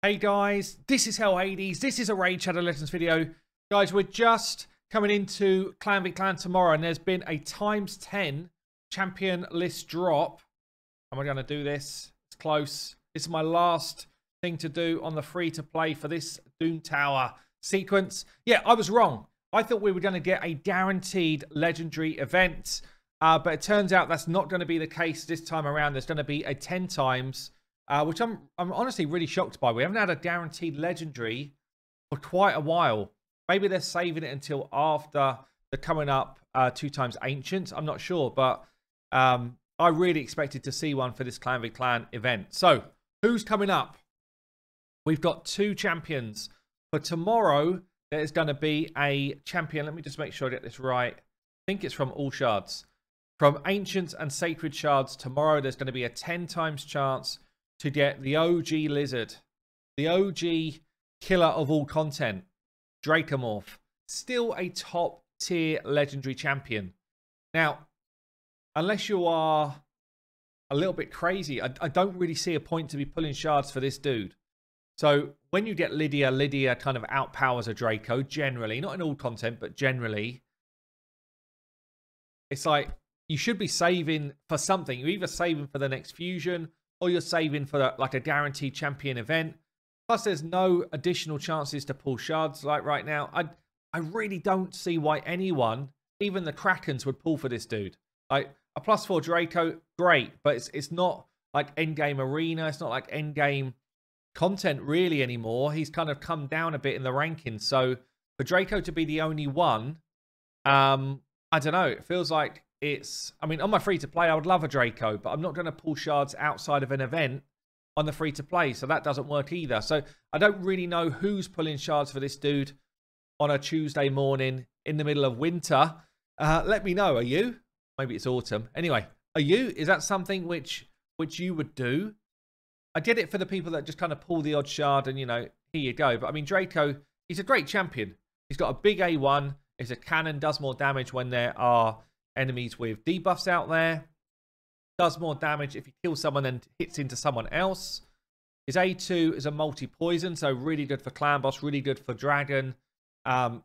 Hey guys, this is Hell Hades. This is a Raid Shadow Legends video. Guys, we're just coming into Clan v Clan tomorrow, and there's been a ×10 champion list drop. Am I going to do this? It's close. This is my last thing to do on the free-to-play for this Doom Tower sequence. Yeah, I was wrong. I thought we were going to get a guaranteed legendary event, but it turns out that's not going to be the case this time around. There's going to be a 10 times. Which I'm honestly really shocked by. We haven't had a guaranteed legendary for quite a while. Maybe they're saving it until after the coming up 2 times Ancients. I'm not sure, but I really expected to see one for this Clan v Clan event. So, who's coming up? We've got 2 champions. For tomorrow, there's going to be a champion. Let me just make sure I get this right. I think it's from all shards. From Ancients and Sacred Shards tomorrow, there's going to be a 10 times chance to get the OG Lizard, the OG killer of all content, Dracomorph. Still a top tier legendary champion. Now, unless you are a little bit crazy, I don't really see a point to be pulling shards for this dude. So when you get Lydia kind of outpowers a Draco, generally, not in all content, but generally, it's like you should be saving for something. You're either saving for the next fusion, or you're saving for like a guaranteed champion event. Plus, there's no additional chances to pull shards like right now. I really don't see why anyone, even the Krakens, would pull for this dude. Like a +4 Draco, great, but it's not like endgame arena. It's not like endgame content really anymore. He's kind of come down a bit in the rankings. So for Draco to be the only one, I don't know. It feels like I mean, on my free-to-play, I would love a Draco, but I'm not going to pull shards outside of an event on the free-to-play, so that doesn't work either. So I don't really know who's pulling shards for this dude on a Tuesday morning in the middle of winter. Let me know, are you? Maybe it's autumn. Anyway, are you? Is that something which you would do? I get it for the people that just kind of pull the odd shard and, you know, here you go. But, I mean, Draco, he's a great champion. He's got a big A1. He's a cannon, does more damage when there are enemies with debuffs out there. Does more damage if you kill someone and hits into someone else. His A2 is a multi-poison, so really good for clan boss, really good for dragon, and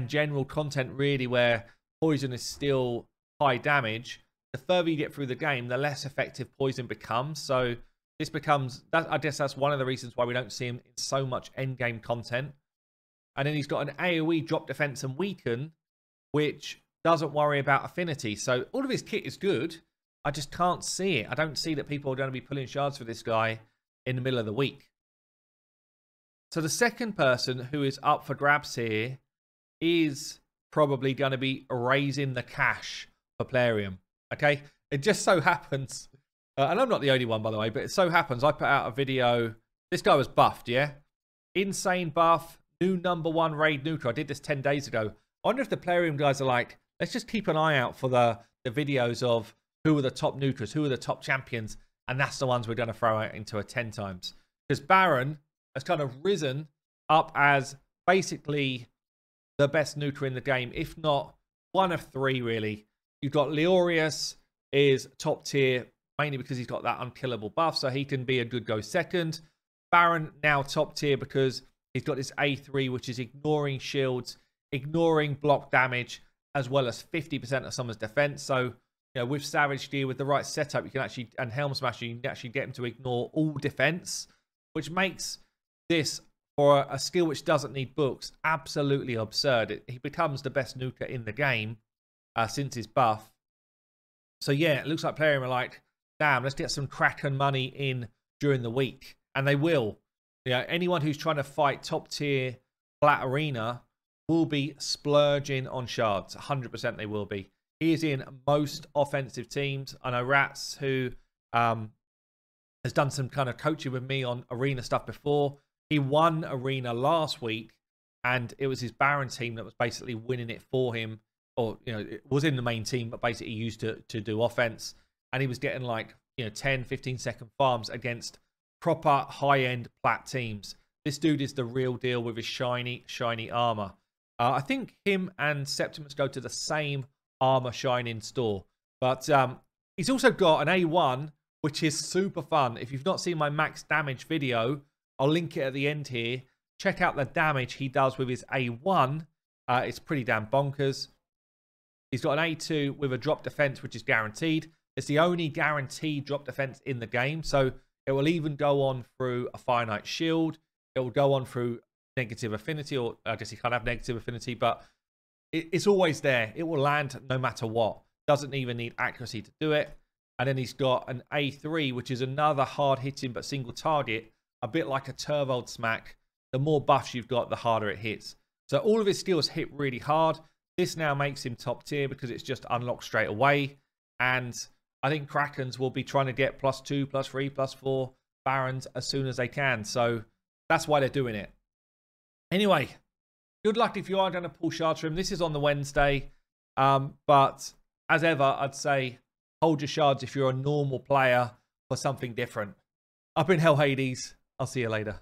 general content really where poison is still high damage. The further you get through the game, the less effective poison becomes. So this becomes, I guess that's one of the reasons why we don't see him in so much endgame content. And then he's got an AoE drop defense and weaken, which doesn't worry about affinity. So all of his kit is good. I just can't see it. I don't see that people are going to be pulling shards for this guy in the middle of the week. So the second person who is up for grabs here is probably going to be raising the cash for Plarium. Okay? It just so happens, and I'm not the only one, by the way, but it so happens I put out a video. This guy was buffed, yeah? Insane buff. New #1 raid nuker. I did this 10 days ago. I wonder if the Plarium guys are like, let's just keep an eye out for the videos of who are the top nukers, who are the top champions, and that's the ones we're going to throw out into a 10 times. Because Baron has kind of risen up as basically the best nuker in the game, if not one of 3, really. You've got Leorius is top tier, mainly because he's got that unkillable buff, so he can be a good go second. Baron now top tier because he's got this A3, which is ignoring shields, ignoring block damage, as well as 50% of someone's defense. So, you know, with Savage Gear, with the right setup, you can actually, and Helm Smasher, you can actually get him to ignore all defense, which makes this, for a skill which doesn't need books, absolutely absurd. He becomes the best nuker in the game since his buff. So, yeah, it looks like Plarium are like, damn, let's get some Kraken money in during the week. And they will. You know, anyone who's trying to fight top tier flat arena will be splurging on shards. 100% they will be. He is in most offensive teams. I know Rats, who has done some kind of coaching with me on arena stuff before. He won arena last week, and it was his Baron team that was basically winning it for him. Or, you know, it was in the main team, but basically used to do offense. And he was getting like, you know, 10, 15-second farms against proper high-end plat teams. This dude is the real deal with his shiny armor. I think him and Septimus go to the same armor shining store. But he's also got an A1, which is super fun. If you've not seen my max damage video, I'll link it at the end here. Check out the damage he does with his A1. It's pretty damn bonkers. He's got an A2 with a drop defense, which is guaranteed. It's the only guaranteed drop defense in the game. So it will even go on through a finite shield. It will go on through negative affinity, or I guess he can't have negative affinity, but it's always there. It will land no matter what. Doesn't even need accuracy to do it. And then he's got an A3, which is another hard-hitting but single target, a bit like a turboed smack. The more buffs you've got, the harder it hits. So all of his skills hit really hard. This now makes him top tier because it's just unlocked straight away. And I think Krakens will be trying to get +2, +3, +4 Barons as soon as they can. So that's why they're doing it. Anyway, good luck if you are going to pull shards from him. This is on the Wednesday. But as ever, I'd say hold your shards if you're a normal player for something different. Up in Hell Hades. I'll see you later.